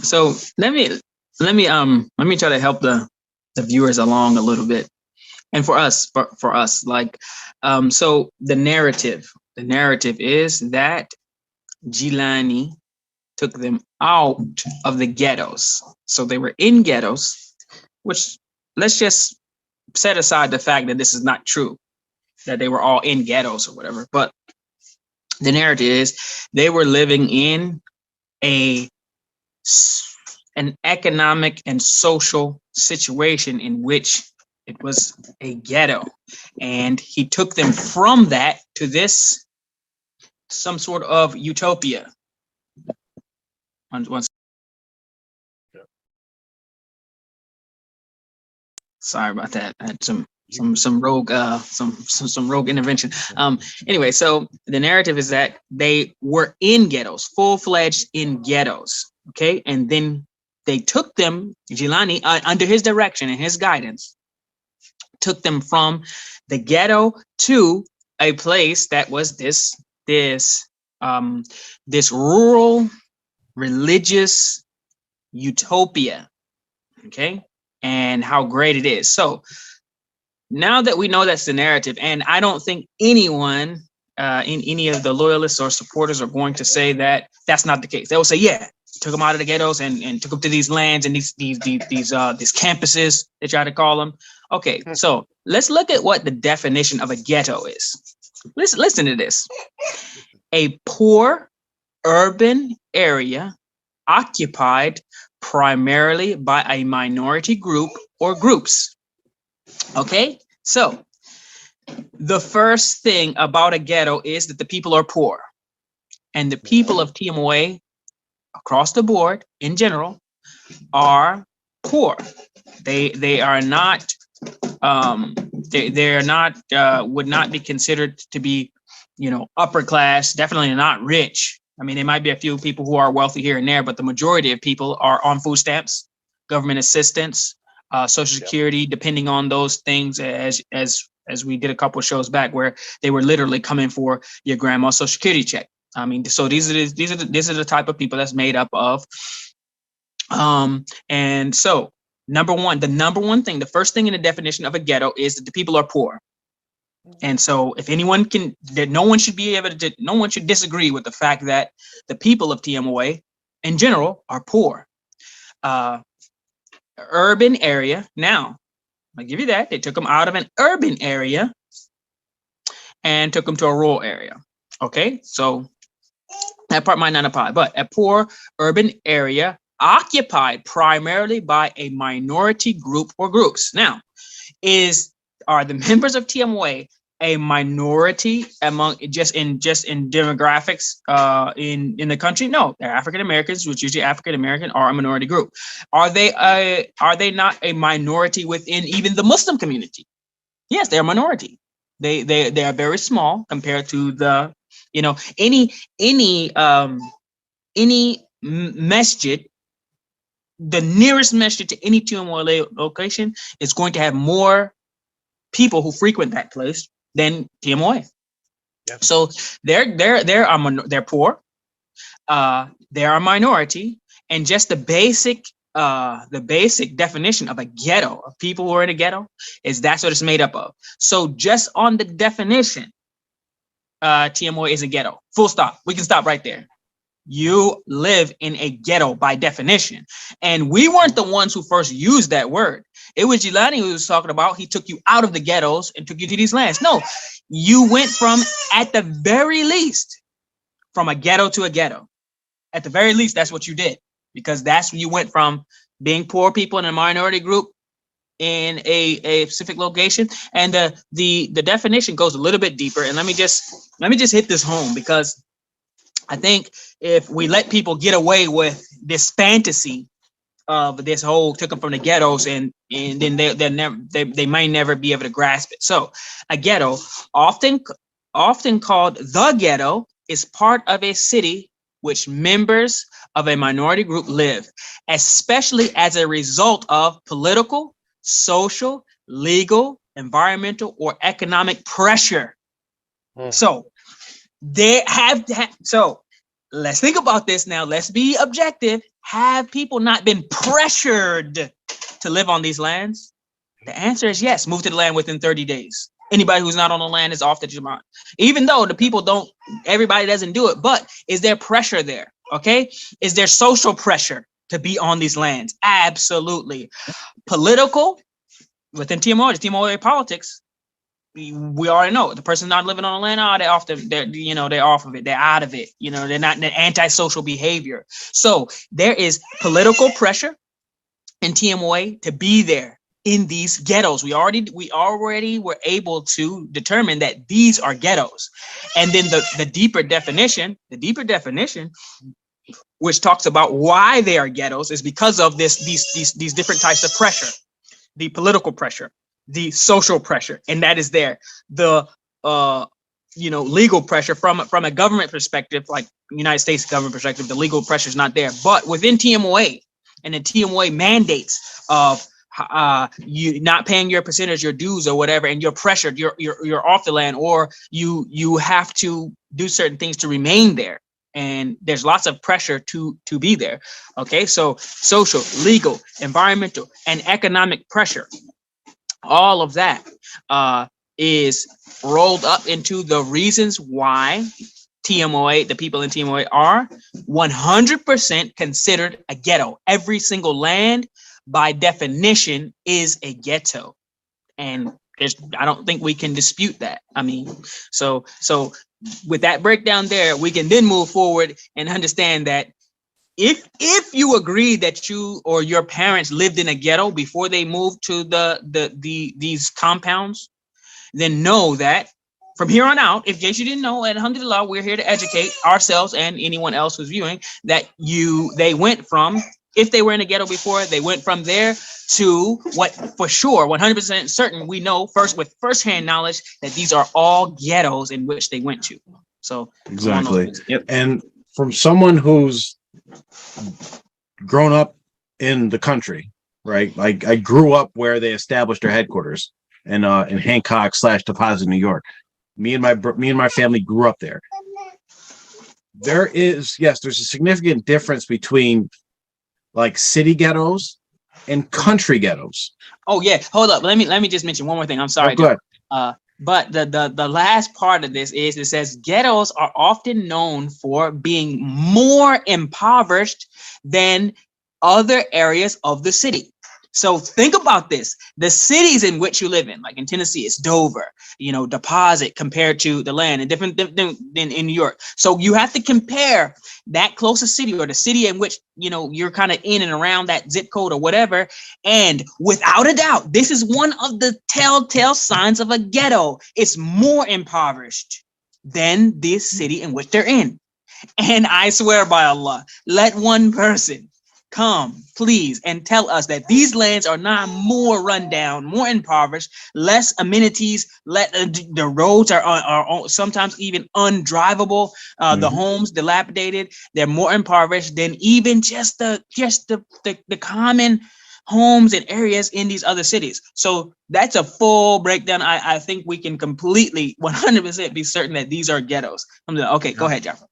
So let me try to help the viewers along a little bit, and for us, like, so the narrative is that Gilani took them out of the ghettos. So they were in ghettos, which, let's just set aside the fact that this is not true, that they were all in ghettos or whatever. But the narrative is they were living in a an economic and social situation in which it was a ghetto, and he took them from that to this, some sort of utopia. One, sorry about that. I had some rogue some rogue intervention. Anyway, so the narrative is that they were in ghettos, full-fledged in ghettos. Okay, and then they took them, Gilani, under his direction and his guidance, took them from the ghetto to a place that was this rural religious utopia. Okay, and how great it is. So now that we know that's the narrative, and I don't think anyone in any of the loyalists or supporters are going to say that that's not the case. They will say, yeah, took them out of the ghettos and took them to these lands and these campuses, they try to call them. Okay, so let's look at what the definition of a ghetto is. Listen to this. A poor urban area occupied primarily by a minority group or groups. Okay, so the first thing about a ghetto is that the people are poor, and the people of Tmoa across the board in general are poor. They are not they are not would not be considered to be, upper class, definitely not rich. I mean, there might be a few people who are wealthy here and there, but the majority of people are on food stamps, government assistance, Social Security, depending on those things, as we did a couple of shows back, where they were literally coming for your grandma's Social Security check. I mean, so these are the type of people that's made up of. And so the number one thing, the first thing in the definition of a ghetto is that the people are poor. And so if anyone no one should disagree with the fact that the people of Tmoa in general are poor. Urban area. Now, I'll give you that. They took them out of an urban area and took them to a rural area. Okay, so that part might not apply, but a poor urban area occupied primarily by a minority group or groups. Now, are the members of Tmoa a minority among just in demographics in the country? No, they're African Americans, which usually African American are a minority group. Are they not a minority within even the Muslim community? Yes, they're a minority. They are very small compared to the any masjid. The nearest masjid to any Tmoa location is going to have more people who frequent that place than Tmoa. Yep. So they're poor. They're a minority, and just the basic definition of a ghetto, of people who are in a ghetto, is that's what it's made up of. So just on the definition, Tmoa is a ghetto. Full stop. We can stop right there. You live in a ghetto by definition. And we weren't the ones who first used that word. It was Gilani who was talking about he took you out of the ghettos and took you to these lands. No, you went from, at the very least, from a ghetto to a ghetto. At the very least, that's what you did, because that's when you went from being poor people in a minority group in a specific location. And the definition goes a little bit deeper. And let me just hit this home, because I think if we let people get away with this fantasy of this whole took them from the ghettos, and then they might never be able to grasp it. So a ghetto, often called the ghetto, is part of a city which members of a minority group live, especially as a result of political, social, legal, environmental, or economic pressure. So they have to so let's think about this now. Let's be objective. have people not been pressured to live on these lands? The answer is yes. Move to the land within 30 days. Anybody who's not on the land is off the Jamaat. Even though the people don't, everybody doesn't do it, but is there pressure there? Okay. Is there social pressure to be on these lands? Absolutely. Political, within TMOA politics, we already know the person's not living on the land. Oh, they're off they're off of it. They're out of it. They're not in antisocial behavior. So there is political pressure in TMOA to be there in these ghettos. We already were able to determine that these are ghettos. And then the deeper definition, which talks about why they are ghettos, is because of these different types of pressure. The political pressure, the social pressure, and that is there. The legal pressure from a government perspective, like United States government perspective, the legal pressure is not there. But within TMOA and the TMOA mandates of you not paying your percentage, your dues or whatever, and you're pressured, you're off the land, or you have to do certain things to remain there. And there's lots of pressure to be there. Okay, so social, legal, environmental, and economic pressure, all of that is rolled up into the reasons why TMOA, the people in TMOA, are 100% considered a ghetto. Every single land, by definition, is a ghetto, and I don't think we can dispute that. I mean, so with that breakdown there, we can then move forward and understand that if you agree that you or your parents lived in a ghetto before they moved to these compounds, then know that from here on out, in case you didn't know, and alhamdulillah, we're here to educate ourselves and anyone else who's viewing, that they went from, if they were in a ghetto before, they went from there to what, for sure, 100% certain, we know with firsthand knowledge that these are all ghettos in which they went to. So exactly. Yep. And from someone who's grown up in the country, right? Like I grew up where they established their headquarters in Hancock / Deposit, New York. Me and my family grew up there. There's a significant difference between like city ghettos and country ghettos. Oh yeah, hold up. Let me just mention one more thing. I'm sorry. Go ahead. But the last part of this is, it says ghettos are often known for being more impoverished than other areas of the city. So think about this. The cities in which you live in, like in Tennessee, it's Dover, Deposit compared to the land, and different than in New York. So you have to compare that closest city, or the city in which, you're kind of in and around that zip code or whatever. And without a doubt, this is one of the telltale signs of a ghetto. It's more impoverished than this city in which they're in. And I swear by Allah, let one person come, please, and tell us that these lands are not more run down, more impoverished, less amenities. The roads are sometimes even undrivable. The homes dilapidated. They're more impoverished than even just the common homes and areas in these other cities. So that's a full breakdown. I think we can completely 100% be certain that these are ghettos. Okay, go ahead, Jaffer.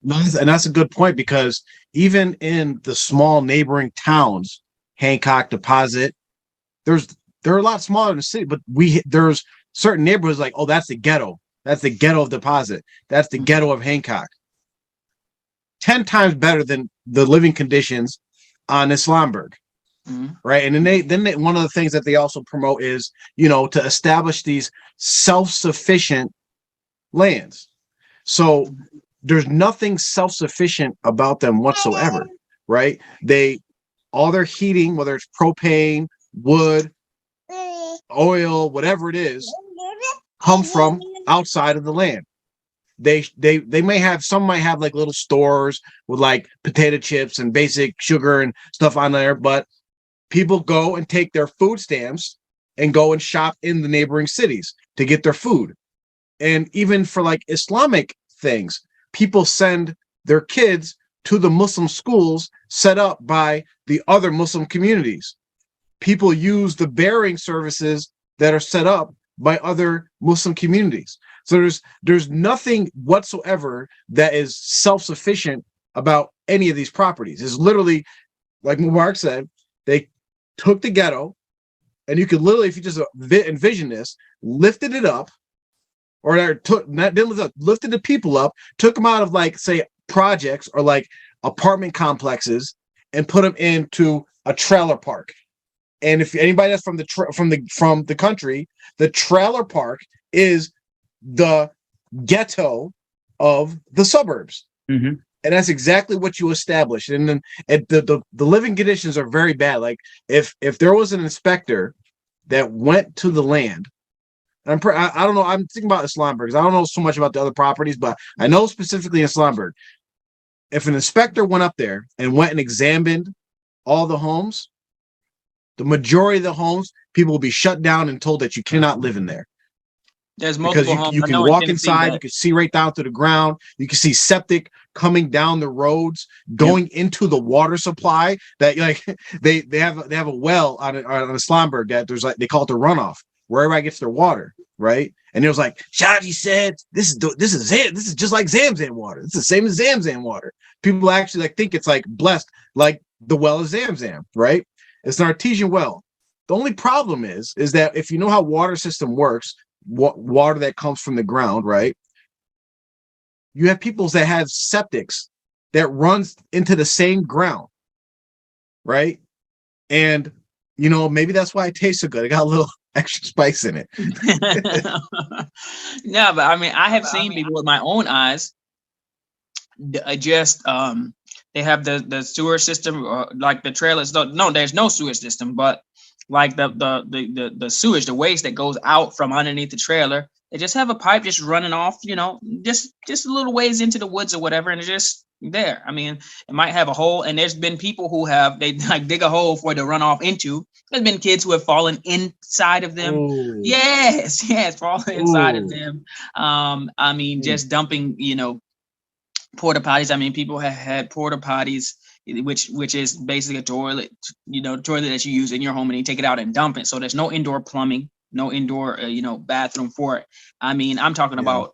And that's a good point, because even in the small neighboring towns, Hancock, Deposit, they're a lot smaller than the city, but there's certain neighborhoods like, oh, that's the ghetto. That's the ghetto of Deposit. That's the ghetto of Hancock. 10 times better than the living conditions on Islamberg. Right. And then one of the things that they also promote is, to establish these self-sufficient lands. So there's nothing self-sufficient about them whatsoever, right? All their heating, whether it's propane, wood, oil, whatever it is, come from outside of the land. Some might have like little stores with like potato chips and basic sugar and stuff on there, but people go and take their food stamps and go and shop in the neighboring cities to get their food. And even for like Islamic things, people send their kids to the Muslim schools set up by the other Muslim communities. People use the bearing services that are set up by other Muslim communities. So there's nothing whatsoever that is self-sufficient about any of these properties. It's literally like Mubarak said, they took the ghetto, and you could literally, if you just envision this, lifted it up, or took not didn't lift up, lifted the people up, took them out of like say projects or like apartment complexes, and put them into a trailer park. And if anybody that's from the country, the trailer park is the ghetto of the suburbs. Mm-hmm. And that's exactly what you established. And then the living conditions are very bad. Like if there was an inspector that went to the land, I don't know. I'm thinking about Islamberg because I don't know so much about the other properties, but I know specifically in Islamberg, if an inspector went up there and went and examined all the homes, the majority of the homes, people will be shut down and told that you cannot live in there. There's multiple because homes. you can walk inside, you can see right down to the ground, you can see septic coming down the roads, going into the water supply. That like they have a well on Islamberg that there's like they call it the runoff, where everybody gets their water, right? And it was like Shaji said, this is just like Zamzam water. It's the same as Zamzam water. People actually like think it's like blessed, like the well is Zamzam, right? It's an artesian well. The only problem is that if you know how water system works, water that comes from the ground, right? You have people that have septics that runs into the same ground, right? And you know, maybe that's why it tastes so good. It got a little extra spice in it. No, but I mean, I have seen people with my own eyes. They have the sewer system, or like the trailers. No, there's no sewer system, but like the sewage, the waste that goes out from underneath the trailer, they just have a pipe just running off, you know, just a little ways into the woods or whatever, and it's just there. I mean, it might have a hole, and there's been people who they like dig a hole for it to run off into. There's been kids who have fallen inside of them. Ooh. Yes, fallen inside of them. I mean, just dumping, you know, porta potties. I mean, people have had porta potties, which is basically a toilet, you know, toilet that you use in your home, and you take it out and dump it. So there's no indoor plumbing, no indoor, bathroom for it. I mean, I'm talking about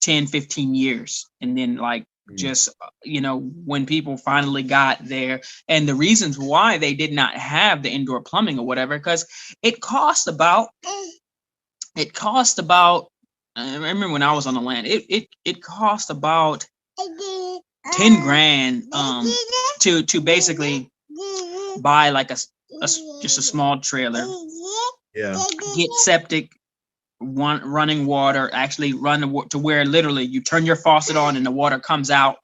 10, 15 years. And then like just, when people finally got there, and the reasons why they did not have the indoor plumbing or whatever, because it cost about, I remember when I was on the land, it cost about 10 grand to basically buy like just a small trailer, get septic, running water, actually run to where literally you turn your faucet on and the water comes out.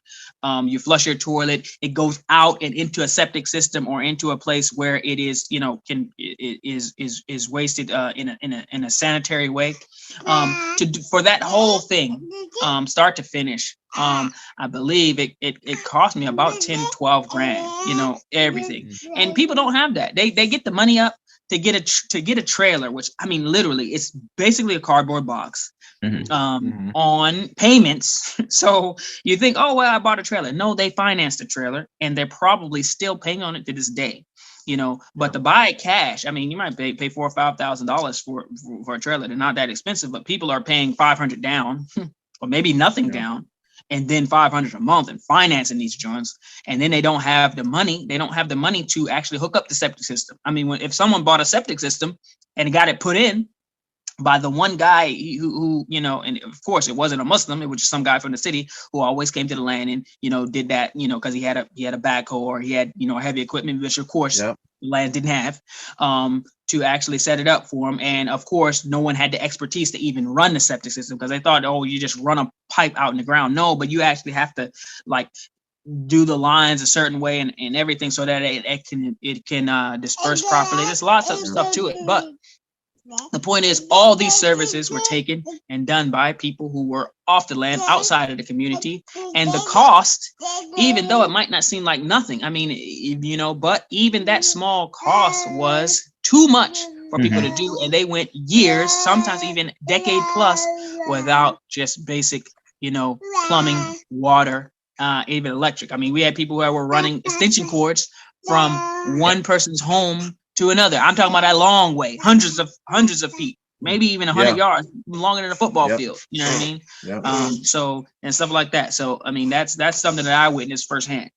You flush your toilet, it goes out and into a septic system or into a place where it is, is wasted in a sanitary way. For that whole thing, start to finish, I believe it cost me about 10-12 grand, everything. And people don't have that. They get the money up to get a trailer, which I mean, literally, it's basically a cardboard box on payments. So you think, oh well, I bought a trailer. No, they financed the trailer, and they're probably still paying on it to this day. But to buy it cash, I mean, you might pay $4,000 or $5,000 for a trailer. They're not that expensive, but people are paying $500 down, or maybe nothing down, and then $500 a month and financing these joints. And then they don't have the money. They don't have the money to actually hook up the septic system. I mean, if someone bought a septic system and got it put in by the one guy who and of course it wasn't a Muslim, it was just some guy from the city who always came to the land and, did that, because he had a backhoe, or he had, heavy equipment, which of course the land didn't have, to actually set it up for him. And of course, no one had the expertise to even run the septic system, because they thought, oh, you just run a pipe out in the ground. No, but you actually have to like do the lines a certain way and everything so that it can disperse properly. There's lots of stuff to it, but the point is, all these services were taken and done by people who were off the land, outside of the community. And the cost, even though it might not seem like nothing, I mean, but even that small cost was too much for people to do. And they went years, sometimes even decade plus, without just basic, plumbing, water, even electric. I mean, we had people who were running extension cords from one person's home to another. I'm talking about that long way, hundreds of feet, maybe even 100 yards, longer than a football field. You know what I mean? So, and stuff like that. So, I mean, that's something that I witnessed firsthand.